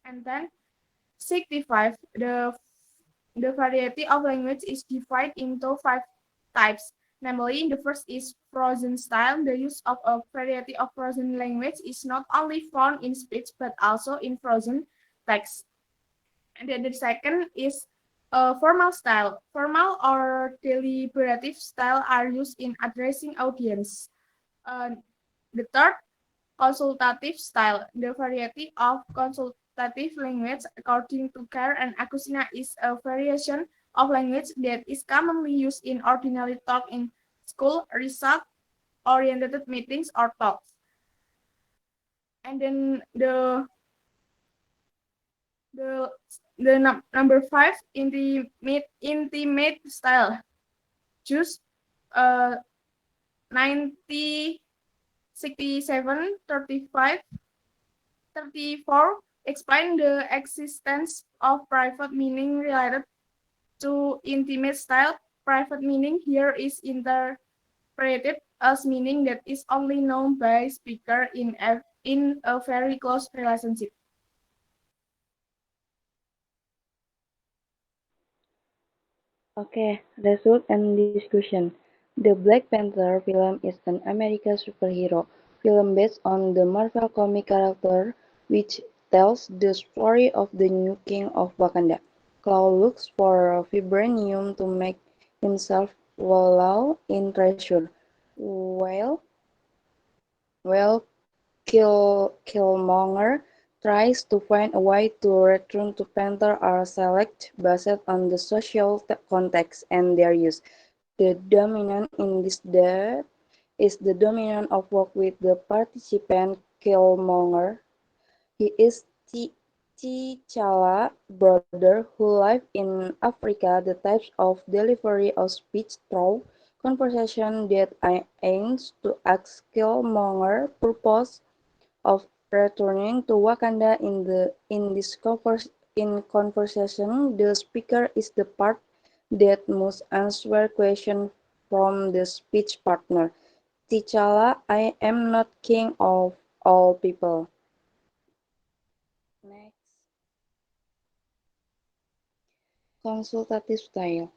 and then 65. The variety of language is divided into 5 types. Namely, the first is frozen style. The use of a variety of frozen language is not only found in speech but also in frozen text. And then the second is formal style. Formal or deliberative style are used in addressing audience. The third, consultative style. The variety of consultative language, according to Kerr and Agustina, is a variation of language that is commonly used in ordinary talk in school, result-oriented meetings, or talks. And then number 5, intimate style. Choose 90, 67, 35, 34 explain the existence of private meaning related to intimate style. Private meaning here is interpreted as meaning that is only known by speaker in a very close relationship. Okay, result and discussion. The Black Panther film is an American superhero film based on the Marvel comic character, which tells the story of the new king of Wakanda. Claw looks for vibranium to make himself wallow in treasure, while Killmonger tries to find a way to return to Panther are select based on the social context and their use. The dominant in this depth is the dominant of work with the participant Killmonger He is T'Challa brother who live in Africa. The types of delivery of speech through conversation that I aims to ask Killmonger purpose of returning to Wakanda in conversation. The speaker is the part that must answer question from the speech partner. T'Challa, I am not king of all people. Next. Consultative style.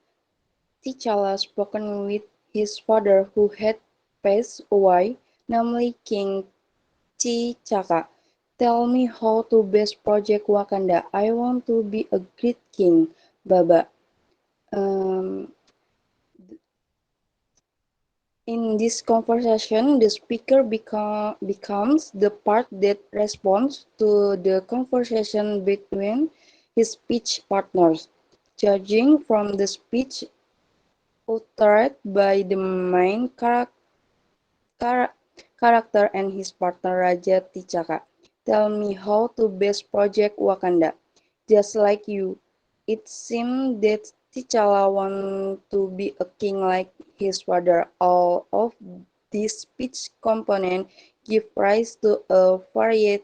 T'Challa spoken with his father who had passed away, namely King T'Chaka. Tell me how to best project Wakanda. I want to be a great king, Baba. Um, in this conversation, the speaker becomes the part that responds to the conversation between his speech partners. Judging from the speech uttered by the main character and his partner Raja T'Chaka. Tell me how to best project Wakanda. Just like you, it seems that T'Challa wants to be a king like his father. All of these speech components give rise to a variety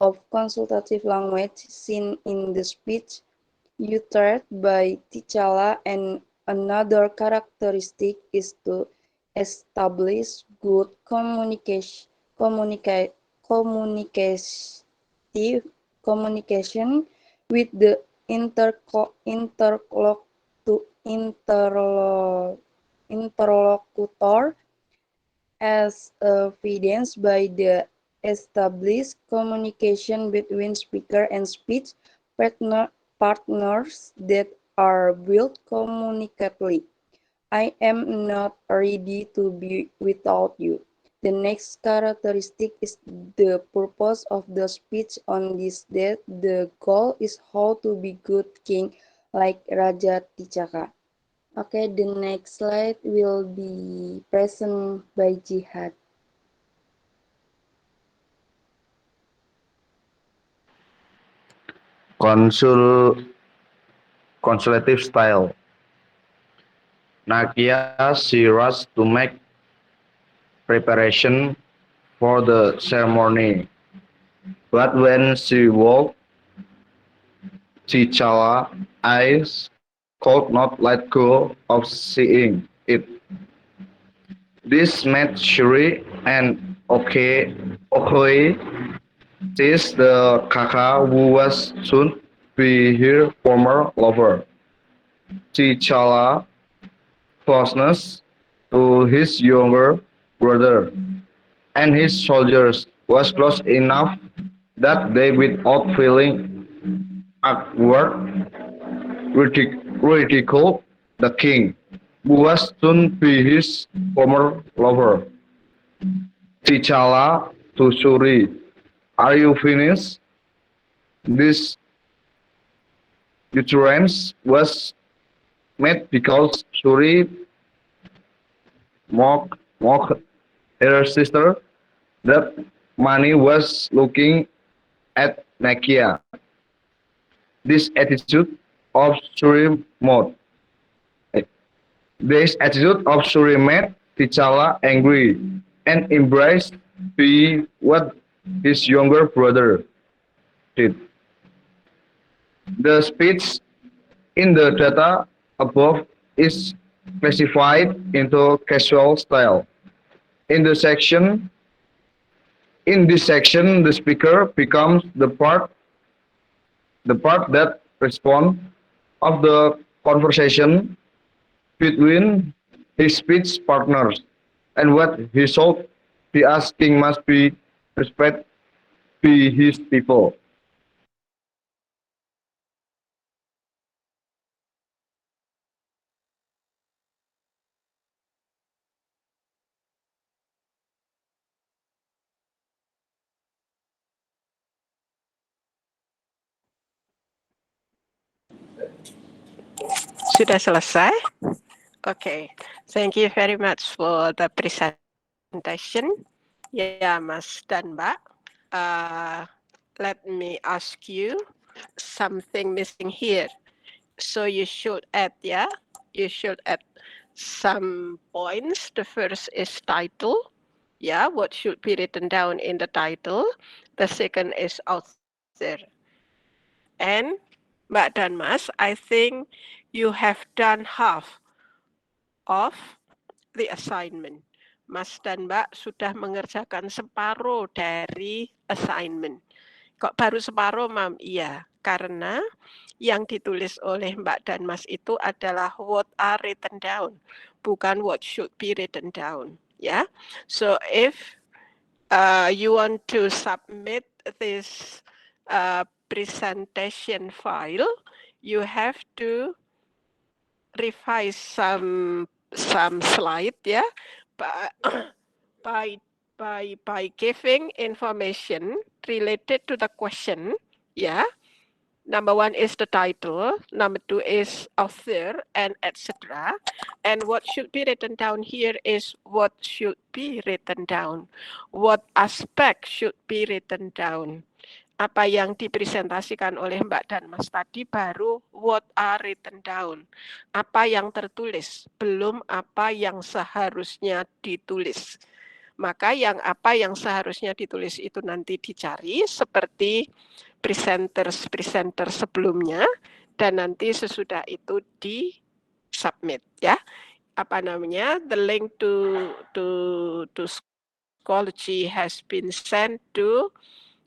of consultative language seen in the speech uttered by T'Challa, and another characteristic is to establish good communication with the interlocutor, as evidenced by the established communication between speaker and speech partners that are built communicatively. I am not ready to be without you. The next characteristic is the purpose of the speech on this day. The goal is how to be good king like Raja T'Chaka. Okay, the next slide will be present by Jihad. Consul Consultative style. Nakia she rushed to make preparation for the ceremony, but when she woke, T'Challa's eyes could not let go of seeing it. This made Shuri and Okoye sees the Kaka who was soon be her former lover. T'Challa closeness to his younger brother and his soldiers was close enough that they, without feeling awkward, ridiculed the king, who was soon be his former lover. T'Challa to Shuri, are you finished? This utterance was made because Shuri mocked her sister that Mani was looking at Nakia. This attitude of Shuri mode. This attitude of Shuri made T'Challa angry and embraced what his younger brother did. The speech in the data above is classified into casual style. In the section in this section, the speaker becomes the part that responds of the conversation between his speech partners, and what he should be asking must be respect by his people. Sudah selesai? Okay, thank you very much for the presentation. Ya, Mas dan Mbak. let me ask you something missing here. So you should add, you should add some points. The first is title. What should be written down in the title. The second is author. And Mbak dan Mas, I think you have done half of the assignment. Mas dan Mbak sudah mengerjakan separuh dari assignment. Kok baru separuh, Mam? Iya, karena yang ditulis oleh Mbak dan Mas itu adalah what are written down, bukan what should be written down. So if you want to submit this presentation file, you have to revise some slide, by giving information related to the question. Number one is the title, number two is author, and etc. And what should be written down here is what should be written down. What aspect should be written down. Apa yang dipresentasikan oleh Mbak dan Mas tadi baru what are written down. Apa yang tertulis, belum apa yang seharusnya ditulis. Maka apa yang seharusnya ditulis itu nanti dicari seperti presenter sebelumnya, dan nanti sesudah itu di submit, the link to Schoology has been sent to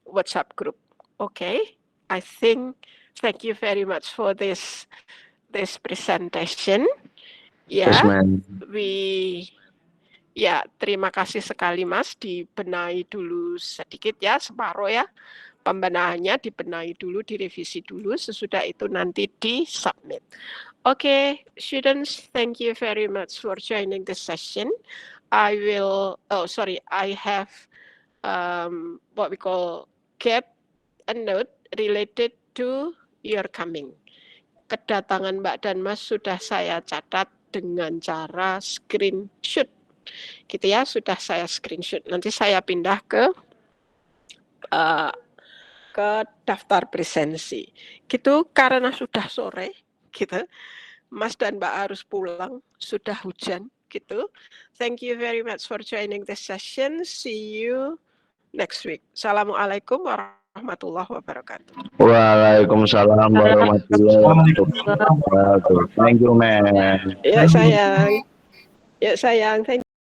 WhatsApp group. Okay, I think thank you very much for this presentation. Yes, ma'am. Terima kasih sekali Mas, dibenahi dulu sedikit separuh pembenahannya dibenahi dulu, direvisi dulu, sesudah itu nanti di-submit. Okay, students, thank you very much for joining the session. I have what we call get a note related to your coming. Kedatangan Mbak dan Mas sudah saya catat dengan cara screenshot. Gitu sudah saya screenshot. Nanti saya pindah ke daftar presensi. Gitu, karena sudah sore, gitu. Mas dan Mbak harus pulang, sudah hujan, gitu. Thank you very much for joining this session. See you next week. Assalamualaikum warahmatullahi wabarakatuh. Waalaikumsalam warahmatullahi wabarakatuh. Thank you, man. Ya sayang. Thank you.